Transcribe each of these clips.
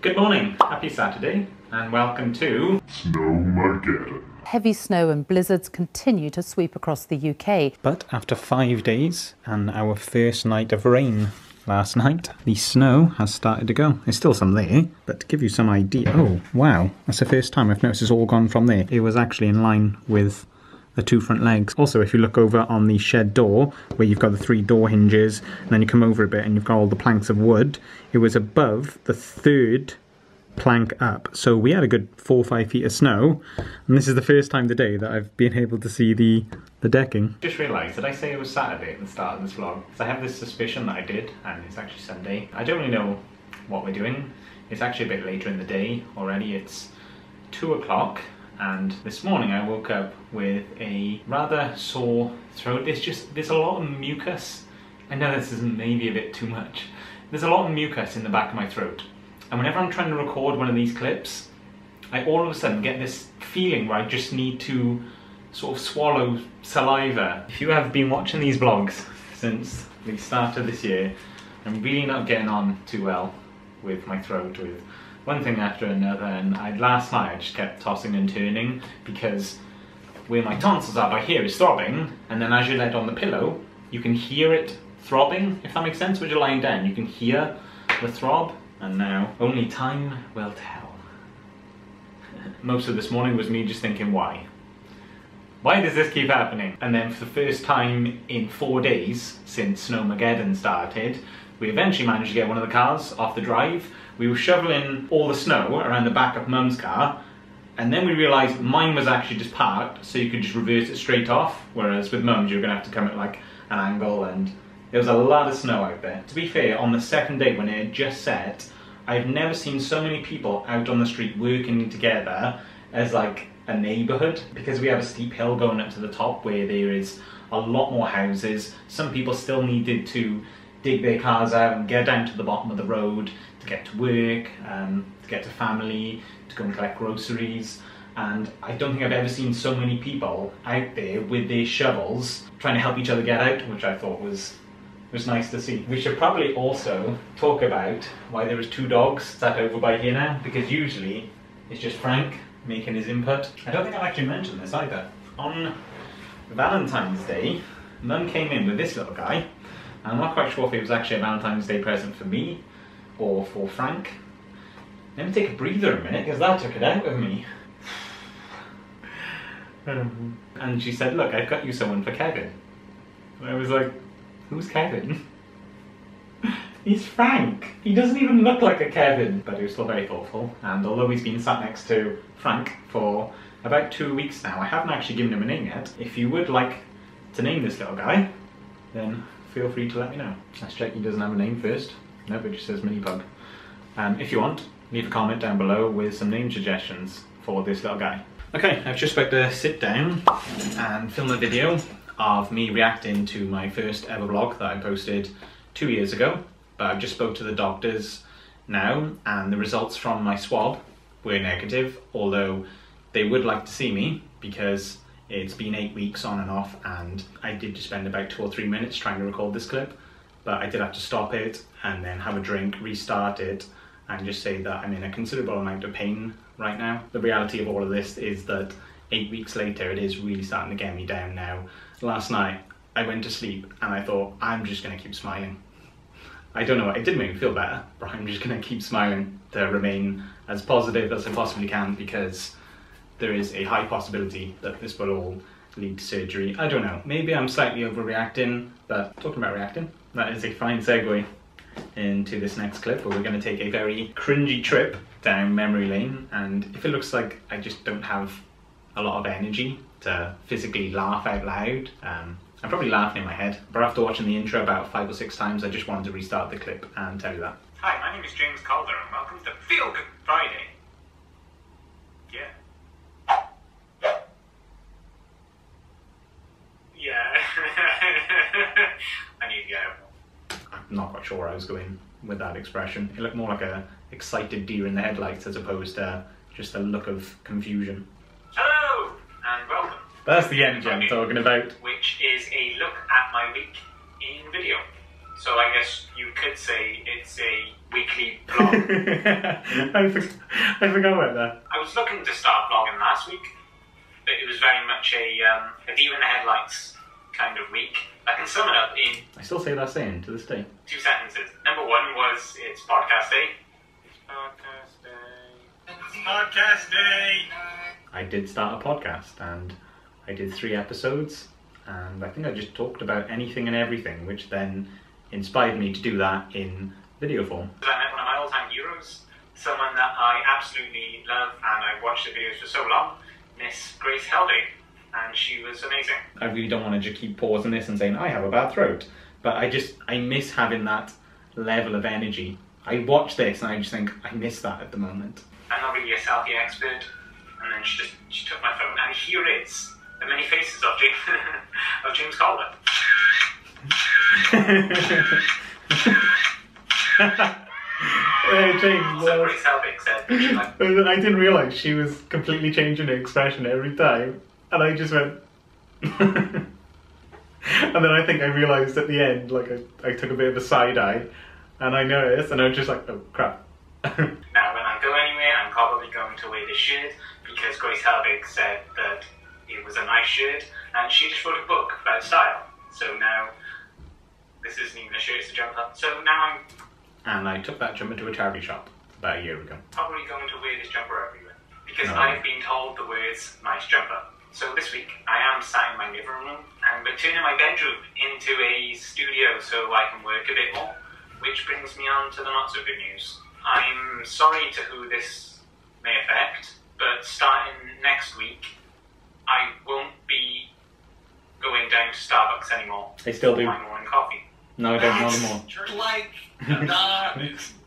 Good morning, happy Saturday, and welcome to Snowmageddon. Heavy snow and blizzards continue to sweep across the UK. But after 5 days and our first night of rain last night, the snow has started to go. There's still some there, but to give you some idea... Oh, wow. That's the first time I've noticed it's all gone from there. It was actually in line with the two front legs. Also, if you look over on the shed door, where you've got the 3 door hinges, and then you come over a bit and you've got all the planks of wood, it was above the 3rd plank up. So we had a good 4 or 5 feet of snow, and this is the first time today that I've been able to see the decking. Just realised, did I say it was Saturday at the start of this vlog? So I have this suspicion that I did, and it's actually Sunday. I don't really know what we're doing. It's actually a bit later in the day already. It's 2 o'clock, and this morning I woke up with a rather sore throat. There's a lot of mucus. I know this is maybe a bit too much. There's a lot of mucus in the back of my throat. And whenever I'm trying to record one of these clips, I all of a sudden get this feeling where I just need to sort of swallow saliva. If you have been watching these vlogs since the start of this year, I'm really not getting on too well with my throat, with one thing after another. And last night I just kept tossing and turning because where my tonsils are by here is throbbing, and then as you lay on the pillow, you can hear it throbbing, if that makes sense. When you're lying down, you can hear the throb. And now, only time will tell. Most of this morning was me just thinking, why? Why does this keep happening? And then for the first time in 4 days since Snowmageddon started, we eventually managed to get one of the cars off the drive. We were shoveling all the snow around the back of Mum's car, and then we realised mine was actually just parked, so you could just reverse it straight off, whereas with Mum's you're going to have to come at like an angle, and there was a lot of snow out there. To be fair, on the second day when it had just set, I've never seen so many people out on the street working together as like a neighbourhood, because we have a steep hill going up to the top where there is a lot more houses. Some people still needed to dig their cars out and get down to the bottom of the road to get to work, to get to family, to go and collect groceries. And I don't think I've ever seen so many people out there with their shovels trying to help each other get out, which I thought was nice to see. We should probably also talk about why there was 2 dogs sat over by here now, because usually it's just Frank making his input. I don't think I've actually mentioned this either. On Valentine's Day, Mum came in with this little guy. I'm not quite sure if it was actually a Valentine's Day present for me or for Frank. Let me take a breather a minute, because that took it out of me. And she said, look, I've got you someone for Kevin. And I was like, who's Kevin? He's Frank. He doesn't even look like a Kevin. But he was still very thoughtful. And although he's been sat next to Frank for about 2 weeks now, I haven't actually given him a name yet. If you would like to name this little guy, then feel free to let me know. Let's check he doesn't have a name first. Nope, it just says Mini Pug. If you want, leave a comment down below with some name suggestions for this little guy. Okay, I've just about to sit down and film a video of me reacting to my first ever vlog that I posted 2 years ago. But I've just spoke to the doctors now, and the results from my swab were negative, although they would like to see me because it's been 8 weeks on and off, and I did just spend about 2 or 3 minutes trying to record this clip, but I did have to stop it and then have a drink, restart it, and just say that I'm in a considerable amount of pain right now. The reality of all of this is that 8 weeks later, it is really starting to get me down now. Last night, I went to sleep and I thought, I'm just gonna keep smiling. I don't know, it did make me feel better, but I'm just gonna keep smiling to remain as positive as I possibly can, because there is a high possibility that this will all lead to surgery. I don't know, maybe I'm slightly overreacting, but talking about reacting, that is a fine segue into this next clip, where we're going to take a very cringy trip down memory lane. And if it looks like I just don't have a lot of energy to physically laugh out loud, I'm probably laughing in my head, but after watching the intro about 5 or 6 times, I just wanted to restart the clip and tell you that. Hi, my name is James Calder, and welcome to Feel Good Friday. Yeah. Yeah. I need to go. I'm not quite sure where I was going with that expression. It looked more like a excited deer in the headlights as opposed to just a look of confusion. Hello and welcome. That's the energy I'm talking about. Which is a look at my week in video. So I guess you could say it's a weekly vlog. I forgot about that. I was looking to start vlogging last week, but it was very much a deer in the headlights kind of week. I can sum it up in I still say that saying to this day. 2 sentences. Number 1 was it's podcast day. It's podcast day. It's podcast day. I did start a podcast and I did 3 episodes, and I think I just talked about anything and everything, which then inspired me to do that in video form. I met one of my all-time heroes, someone that I absolutely love and I've watched the videos for so long, Miss Grace Calder, and she was amazing. I really don't want to just keep pausing this and saying I have a bad throat, but I miss having that level of energy. I watch this and I just think I miss that at the moment. I'm not really a selfie expert, and then she took my phone, and here is the many faces of James Calder. Hey, James. So Grace Helbig said, I didn't realise she was completely changing her expression every time, and I just went. And then I think I realised at the end, like I took a bit of a side eye, and I noticed, and I was just like, oh crap. now when I go anywhere, I'm probably going to wear this shirt because Grace Helbig said that it was a nice shirt, and she just wrote a book about style. So now this isn't even a shirt, it's a jumper. So now And I took that jumper to a charity shop about a year ago. probably going to wear this jumper everywhere because I've been told the words nice jumper. So this week I am sat in my living room and we're turning my bedroom into a studio so I can work a bit more, which brings me on to the not so good news. I'm sorry to who this may affect, but starting next week I won't be going down to Starbucks anymore. I still do. For my morning coffee. No, I don't know anymore. Like, not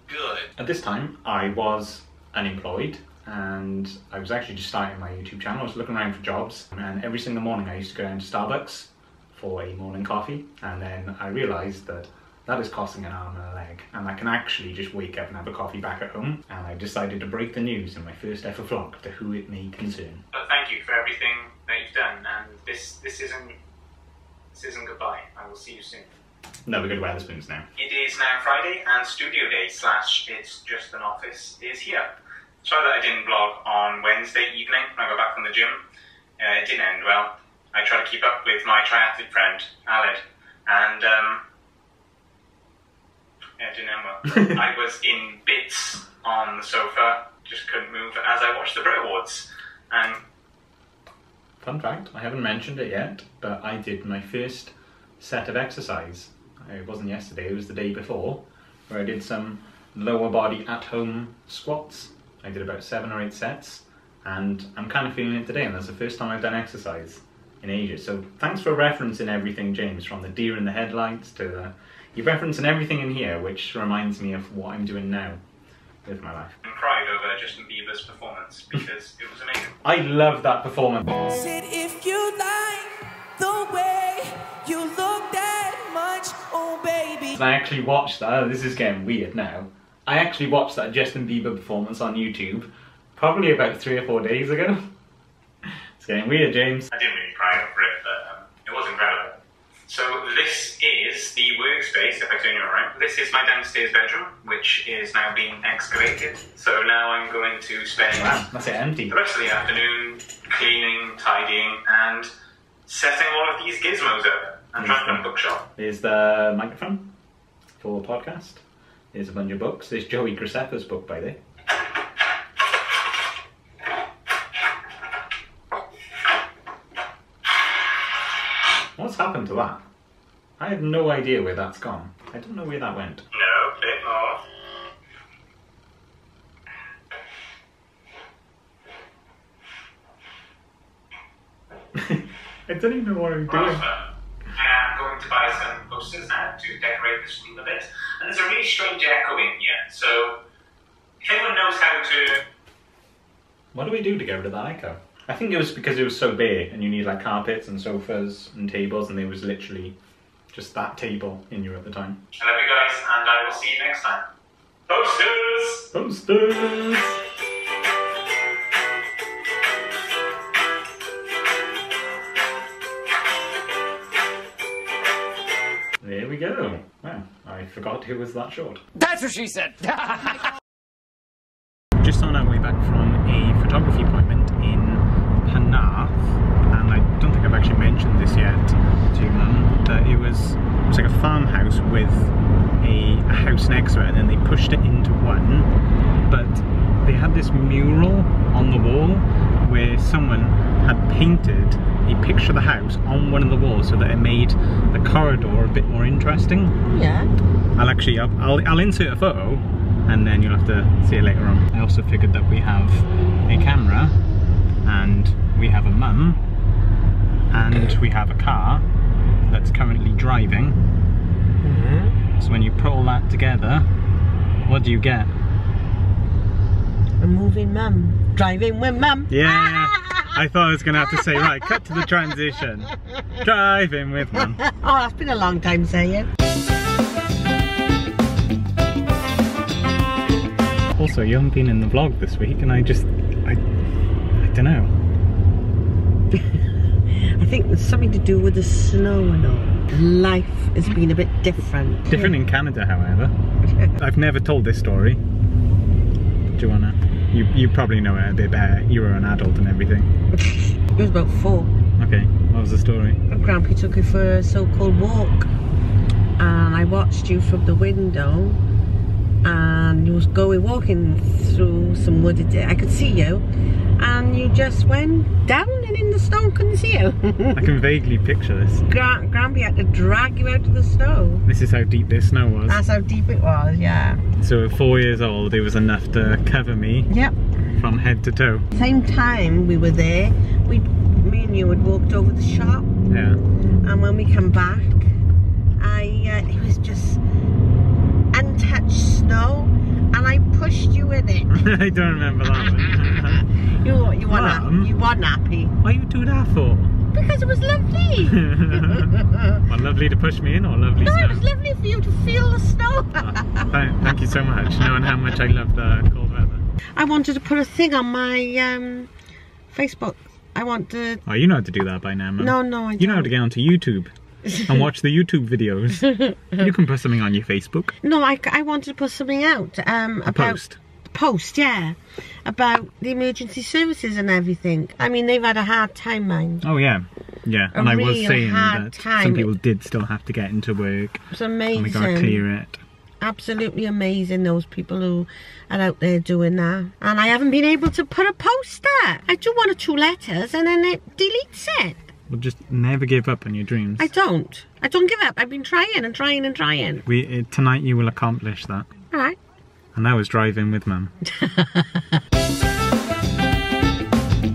good. At this time, I was unemployed, and I was actually just starting my YouTube channel. I was looking around for jobs, and every single morning I used to go down to Starbucks for a morning coffee, and then I realised that that is costing an arm and a leg, and I can actually just wake up and have a coffee back at home, and I decided to break the news in my first ever vlog to who it may concern. But thank you for everything that you've done, and this isn't goodbye. I will see you soon. No, we're good Weatherspoons now. It is now Friday, and studio day / it's just an office is here. Sorry that I didn't vlog on Wednesday evening when I got back from the gym. It didn't end well. I tried to keep up with my triathlete friend, Aled, and yeah, it didn't end well. I was in bits on the sofa, just couldn't move as I watched the Brit Awards. And Fun fact, I haven't mentioned it yet, but I did my first set of exercise. It wasn't yesterday, it was the day before, where I did some lower body at home squats. I did about 7 or 8 sets, and I'm kind of feeling it today, and that's the first time I've done exercise in ages. So thanks for referencing everything, James, from the deer in the headlights to the... You're referencing everything in here, which reminds me of what I'm doing now with my life. I cried over Justin Bieber's performance because it was amazing. I love that performance. Said if you like the way you look that much, oh baby. I actually watched that. Oh, this is getting weird now. I actually watched that Justin Bieber performance on YouTube probably about 3 or 4 days ago. It's getting weird, James. I didn't really cry over it, but it was incredible. So this is the workspace, if I turn you around. This is my downstairs bedroom, which is now being excavated. So now I'm going to spend Wow, that's it empty. the rest of the afternoon cleaning, tidying, and setting all of these gizmos up. I'm trying to find a bookshop. There's the microphone for the podcast. There's a bunch of books. There's Joey Graceffa's book by there. What's happened to that? I have no idea where that's gone. I don't know where that went. No, bit more. I don't even know what I'm doing. I'm going to buy some posters now to decorate this room a bit. And there's a really strange echo in here, so if anyone knows how to... What do we do to get rid of that echo? I think it was because it was so big and you need like carpets and sofas and tables, and there was literally just that table in here at the time. I love you guys, and I will see you next time. Posters! Posters! There we go. Wow, forgot who was that short. That's what she said. Just on our way back from a photography appointment in Penarth, and I don't think I've actually mentioned this yet to Mum, but it was like a farmhouse with a house next to it, and then they pushed it into one, but they had this mural on the wall where someone had painted a picture of the house on one of the walls so that it made the corridor a bit more interesting. Yeah. I'll insert a photo and then you'll have to see it later on. I also figured that we have a camera and we have a mum and we have a car that's currently driving. So when you put all that together, what do you get? A moving mum. Driving with mum. Yeah, I thought I was going to have to say, right, cut to the transition. Driving with mum. Oh, that's been a long time saying. Also, you haven't been in the vlog this week, and I don't know. I think it's something to do with the snow and all. Life has been a bit different. Different in Canada, however. I've never told this story. Do you wanna? You probably know it a bit better. You were an adult and everything. It was about 4. Okay, what was the story? Grampy took you for a so-called walk, and I watched you from the window, and you was walking through some wooded. I could see you, and you just went down and in the snow. Couldn't see you. I can vaguely picture this. Grampy had to drag you out of the snow. This is how deep this snow was. That's how deep it was. Yeah. So at 4 years old, it was enough to cover me. Yep. From head to toe. Same time we were there, me and you had walked over the shop. Yeah. And when we come back, it was just untouched snow, and I pushed you in it. I don't remember that one. you weren't happy. Why you do that for? Because it was lovely. Well, lovely to push me in, or lovely No, snow? it was lovely for you to feel the snow. Thank you so much, knowing how much I love the cold weather. I wanted to put a thing on my Facebook. I want to... Oh, you know how to do that by now, man. No, I don't. You know how to get onto YouTube and watch the YouTube videos. You can put something on your Facebook. No, I wanted to put something out about... Post, yeah, about the emergency services and everything. I mean, they've had a hard time, mind. Oh yeah, yeah. And I was saying that time. some people did still have to get into work. It's amazing. And we gotta clear it. Absolutely amazing, those people who are out there doing that. And I haven't been able to put a post there. I do 1 or 2 letters and then it deletes it. Well, just never give up on your dreams. I don't give up. I've been trying and trying and trying. Tonight you will accomplish that. All right. And that was driving with Mum.